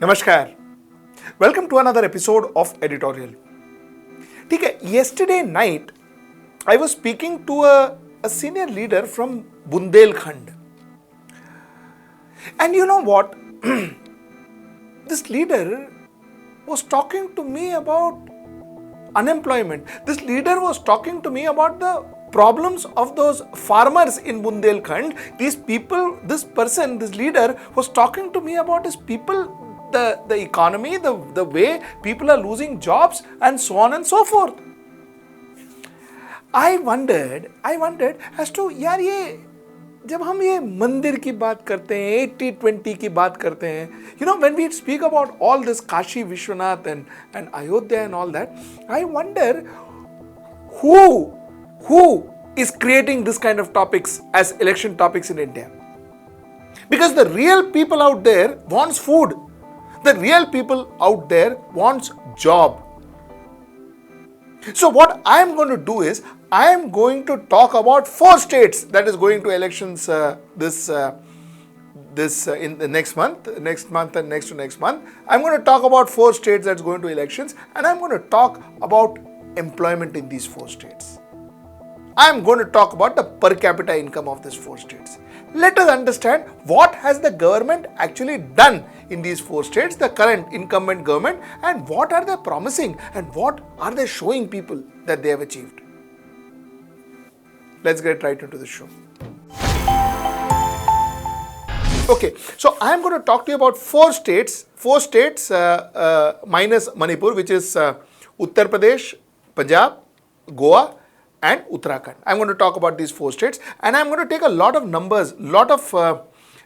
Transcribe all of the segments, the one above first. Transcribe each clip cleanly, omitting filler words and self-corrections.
Namaskar. Welcome to another episode of Editorial. ठीक है, yesterday night I was speaking to a senior leader from Bundelkhand. And you know what? This leader was talking to me about unemployment. This leader was talking to me about the problems of those farmers in Bundelkhand. These people, this person, this leader was talking to me about his people, the economy, the way people are losing jobs and so on and so forth. I wondered as to यार ये जब हम ये मंदिर की बात करते हैं 80-20 की बात करते हैं, when we speak about all this Kashi Vishwanath and Ayodhya and all that, I wonder who is creating this kind of topics as election topics in India. Because the real people out there wants food. The real people out there wants job. So what I am going to do is, I am going to talk about 4 states that is going to elections this in the next month and next to next month. I'm going to talk about 4 states that's going to elections, and I'm going to talk about employment in these 4 states. I'm going to talk about the per capita income of these 4 states. Let us understand what has the government actually done in these 4 states, the current incumbent government, and what are they promising and what are they showing people that they have achieved. Let's get right into the show. Okay, so I am going to talk to you about 4 states minus Manipur, which is Uttar Pradesh, Punjab, Goa, and Uttarakhand. I'm going to talk about these 4 states, and I'm going to take a lot of numbers, lot of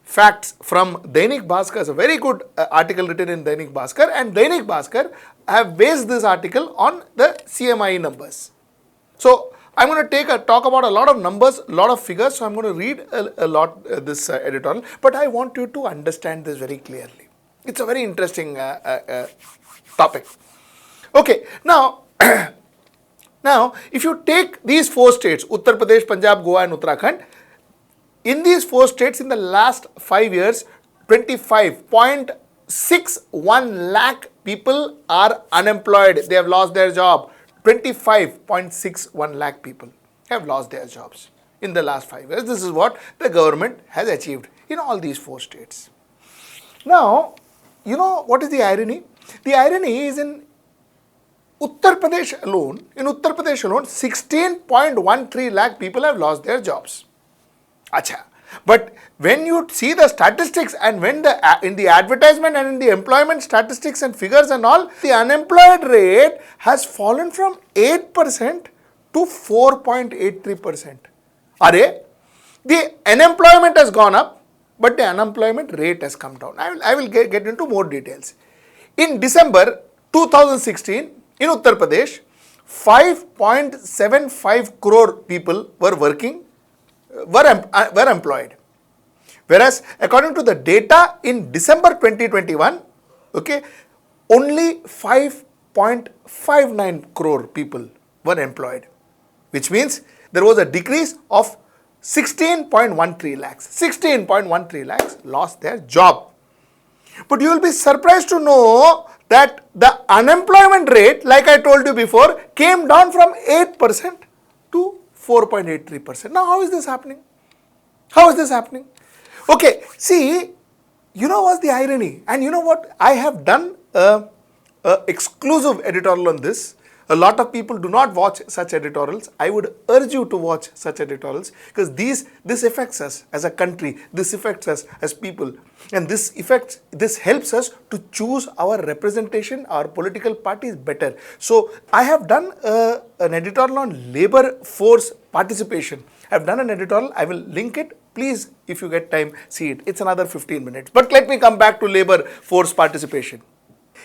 facts from Dainik Bhaskar. It's a very good article written in Dainik Bhaskar, and Dainik Bhaskar have based this article on the CMI numbers. So I'm going to talk about a lot of numbers, a lot of figures. So I'm going to read a lot this editorial, but I want you to understand this very clearly. It's a very interesting topic. Okay, now. Now, if you take these 4 states, Uttar Pradesh, Punjab, Goa and Uttarakhand, in these 4 states in the last 5 years, 25.61 lakh people are unemployed. They have lost their job. 25.61 lakh people have lost their jobs in the last 5 years. This is what the government has achieved in all these 4 states. Now, you know what is the irony? The irony is in Uttar Pradesh alone, 16.13 lakh people have lost their jobs. Acha. But when you see the statistics and when in the advertisement and in the employment statistics and figures and all, the unemployed rate has fallen from 8% to 4.83%. Are the unemployment has gone up, but the unemployment rate has come down. I will get into more details. In December 2016, in Uttar Pradesh, 5.75 crore people were employed. Whereas, according to the data in December 2021, okay, only 5.59 crore people were employed, which means there was a decrease of 16.13 lakhs. 16.13 lakhs lost their job. But you will be surprised to know that the unemployment rate, like I told you before, came down from 8% to 4.83%. Now, how is this happening? How is this happening? Okay, see, you know what's the irony? And you know what? I have done a exclusive editorial on this. A lot of people do not watch such editorials. I would urge you to watch such editorials, because this affects us as a country, this affects us as people, and this helps us to choose our representation, our political parties better. So I have done an editorial on labor force participation. I have done an editorial. I will link it. Please, if you get time, see it. It's another 15 minutes. But let me come back to labor force participation.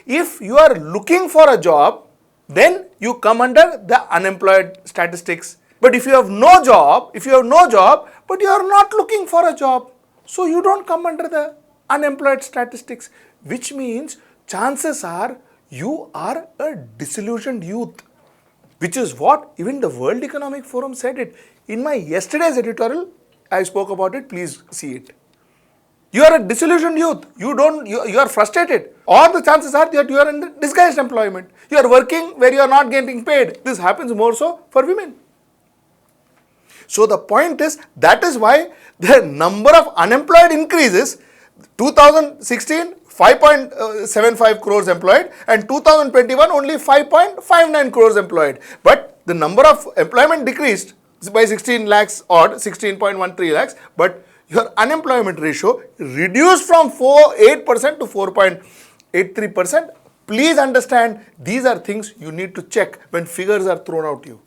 If you are looking for a job, then you come under the unemployed statistics. But if you have no job, but you are not looking for a job, so you don't come under the unemployed statistics, which means chances are you are a disillusioned youth, which is what even the World Economic Forum said it. In my yesterday's editorial, I spoke about it. Please see it. You are a disillusioned youth. You are frustrated. Or the chances are that you are in disguised employment. You are working where you are not getting paid. This happens more so for women. So the point is, that is why the number of unemployed increases. 2016, 5.75 crores employed, and 2021 only 5.59 crores employed. But the number of employment decreased by 16 lakhs or 16.13 lakhs, but your unemployment ratio reduced from 8% to 4.83%. Please understand, these are things you need to check when figures are thrown out to you.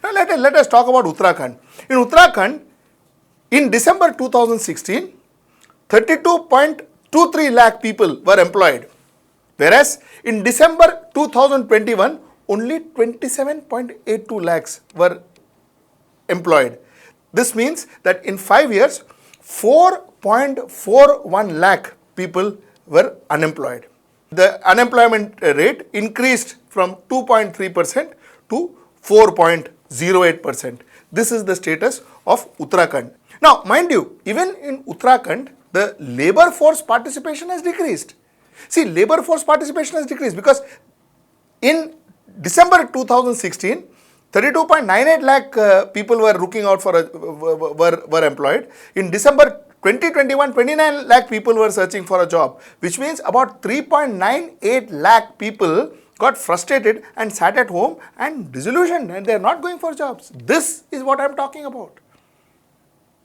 Now let us talk about Uttarakhand. In Uttarakhand, in December 2016, 32.23 lakh people were employed, whereas in December 2021, only 27.82 lakhs were employed. This means that in 5 years, 4.41 lakh people were unemployed. The unemployment rate increased from 2.3% to 4.08%. This is the status of Uttarakhand. Now, mind you, even in Uttarakhand, the labor force participation has decreased. See, labor force participation has decreased because in December 2016, 32.98 lakh people were looking out for were employed. In December 2021, 29 lakh people were searching for a job, which means about 3.98 lakh people got frustrated and sat at home and disillusioned, and they are not going for jobs. This is what I am talking about.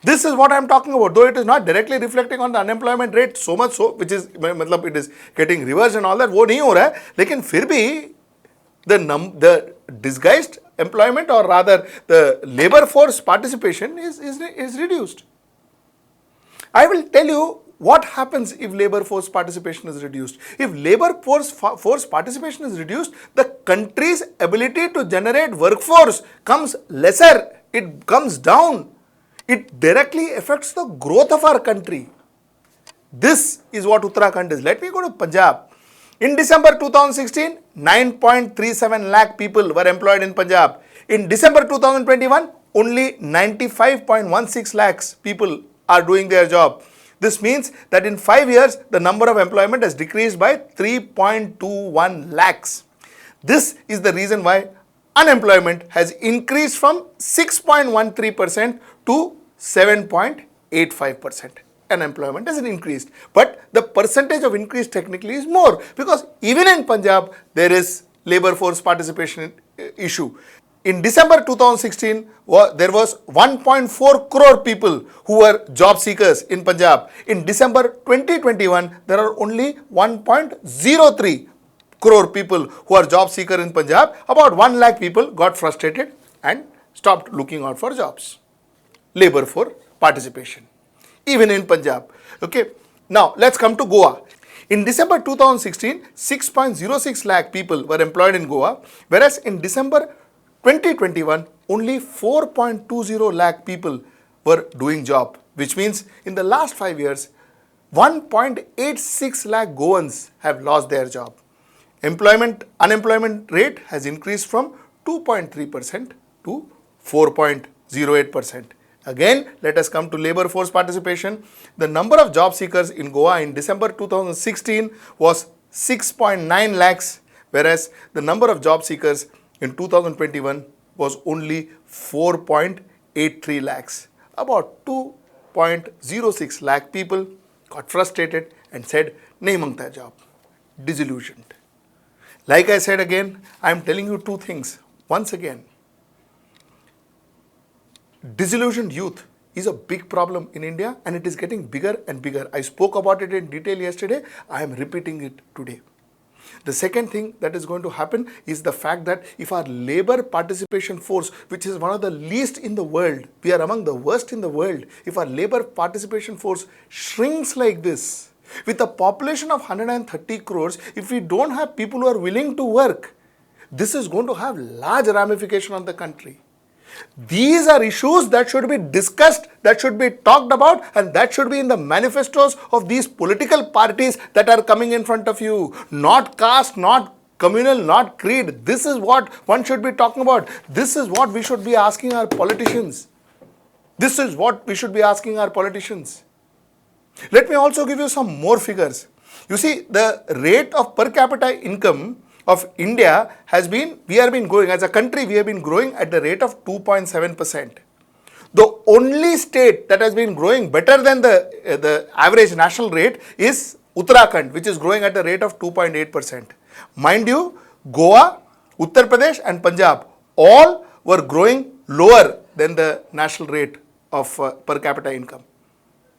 Though it is not directly reflecting on the unemployment rate so much so, which is, मतलब it is getting reversed and all that, वो नहीं हो रहा है, लेकिन फिर भी the disguised employment, or rather the labor force participation is reduced. I will tell you what happens if labor force participation is reduced. If labor force participation is reduced, the country's ability to generate workforce comes lesser. It comes down. It directly affects the growth of our country. This is what Uttarakhand is. Let me go to Punjab. In December 2016, 9.37 lakh people were employed in Punjab. In December 2021, only 95.16 lakhs people are doing their job. This means that in 5 years, the number of employment has decreased by 3.21 lakhs. This is the reason why unemployment has increased from 6.13% to 7.85%. Unemployment has increased, but the percentage of increase technically is more, because even in Punjab there is labor force participation issue. In December 2016, there was 1.4 crore people who were job seekers in Punjab. In December 2021, there are only 1.03 crore people who are job seeker in Punjab. About 1 lakh people got frustrated and stopped looking out for jobs. Labor force participation, even in Punjab. Okay. Now, let's come to Goa. In December 2016, 6.06 lakh people were employed in Goa, whereas in December 2021, only 4.20 lakh people were doing job, which means in the last 5 years, 1.86 lakh Goans have lost their job. Unemployment rate has increased from 2.3% to 4.08%. Again, let us come to labor force participation. The number of job seekers in Goa in December 2016 was 6.9 lakhs, whereas the number of job seekers in 2021 was only 4.83 lakhs. About 2.06 lakh people got frustrated and said, nahi mangta job. Disillusioned. Like I said again, I am telling you two things. Once again, disillusioned youth is a big problem in India, and it is getting bigger and bigger. I spoke about it in detail yesterday. I am repeating it today. The second thing that is going to happen is the fact that if our labor participation force, which is one of the least in the world, we are among the worst in the world, if our labor participation force shrinks like this, with a population of 130 crores, if we don't have people who are willing to work, this is going to have large ramification on the country. These are issues that should be discussed, that should be talked about, and that should be in the manifestos of these political parties that are coming in front of you. Not caste, not communal, not creed. This is what one should be talking about. This is what we should be asking our politicians. Let me also give you some more figures. You see, the rate of per capita income of India we have been growing, as a country, we have been growing at the rate of 2.7%. The only state that has been growing better than the average national rate is Uttarakhand, which is growing at the rate of 2.8%. Mind you, Goa, Uttar Pradesh and Punjab all were growing lower than the national rate of per capita income.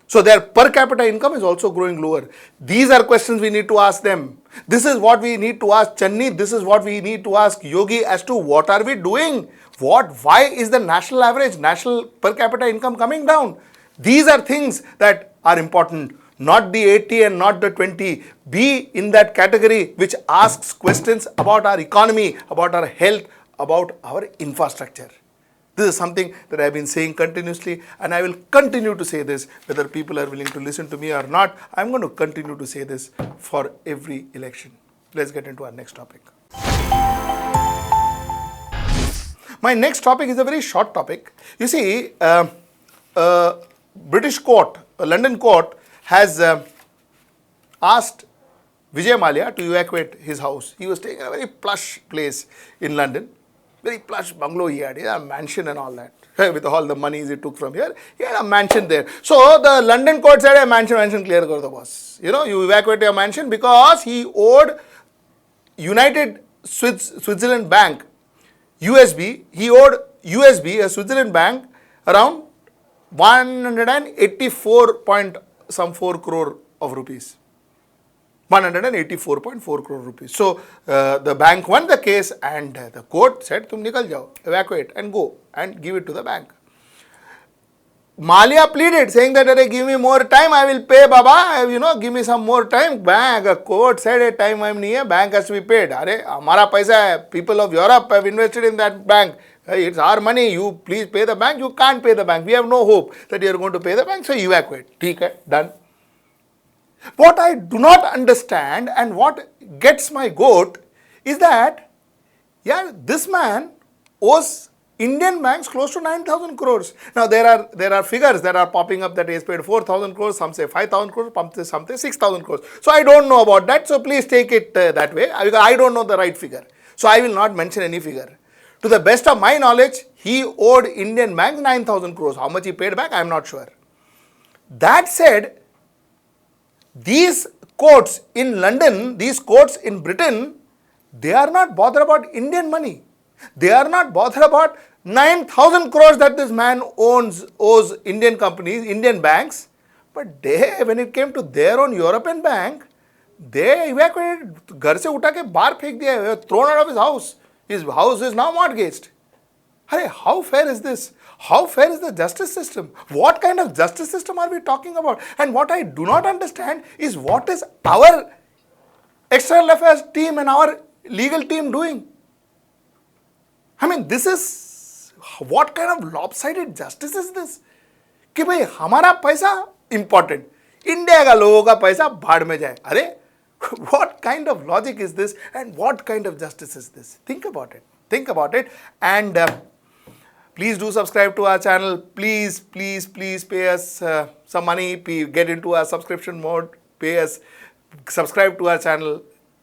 So their per capita income is also growing lower. These are questions we need to ask them. This is what we need to ask Channi. This is what we need to ask Yogi as to what are we doing? Why is the national average, national per capita income coming down? These are things that are important. Not the 80 and not the 20. Be in that category which asks questions about our economy, about our health, about our infrastructure. This is something that I have been saying continuously, and I will continue to say this whether people are willing to listen to me or not. I am going to continue to say this for every election. Let's get into our next topic. My next topic is a very short topic. You see, a British court, a London court has asked Vijay Mallya to evacuate his house. He was staying in a very plush place in London. Very plush bungalow he had a mansion and all that. With all the monies he took from here, he had a mansion there. So the London court said, a mansion clear kar do boss. You evacuate your mansion because he owed United Switzerland Bank, USB, he owed USB, a Switzerland bank, around 184.4 crore of rupees. 184.4 crore rupees. So the bank won the case and the court said, "Tum nikal jao, evacuate and go and give it to the bank." Mallya pleaded, saying that, "Give me more time, I will pay, Baba. Give me some more time." Bank, court said, "Time nahi hai, bank has to be paid." Hamara paisa hai. People of Europe have invested in that bank. It's our money. You please pay the bank. You can't pay the bank. We have no hope that you are going to pay the bank. So evacuate. Theek hai, done. What I do not understand and what gets my goat is that, this man owes Indian banks close to 9,000 crores. Now there are figures that are popping up that he has paid 4,000 crores, some say 5,000 crores, some say 6,000 crores. So I don't know about that. So please take it that way, because I don't know the right figure. So I will not mention any figure. To the best of my knowledge, he owed Indian banks 9,000 crores. How much he paid back, I am not sure. That said, these courts in London, these courts in Britain, they are not bothered about Indian money. They are not bothered about 9,000 crores that this man owes Indian companies, Indian banks. But when it came to their own European bank, they evacuated, घर से उठा के बाहर फेंक दिया, thrown out of his house. His house is now mortgaged. How fair is this? How fair is the justice system? What kind of justice system are we talking about? And what I do not understand is what is our external affairs team and our legal team doing? This is, what kind of lopsided justice is this? कि भाई हमारा पैसा important, India का लोगों का पैसा भाड़ में जाए. What kind of logic is this and what kind of justice is this? Think about it. Think about it. And please do subscribe to our channel. Please pay us some money. Get into our subscription mode. Pay us. Subscribe to our channel.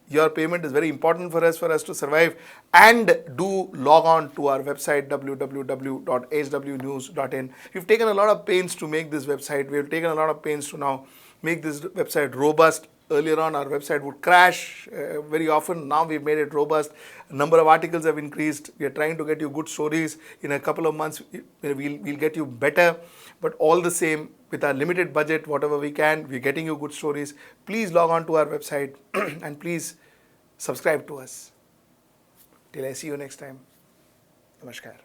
Your payment is very important for us to survive. And do log on to our website www.hwnews.in. We've taken a lot of pains to make this website. We've taken a lot of pains to now make this website robust. Earlier on, our website would crash very often. Now we've made it robust. Number of articles have increased. We are trying to get you good stories. In a couple of months, we'll get you better. But all the same, with our limited budget, whatever we can, we're getting you good stories. Please log on to our website and please subscribe to us. Till I see you next time. Namaskar.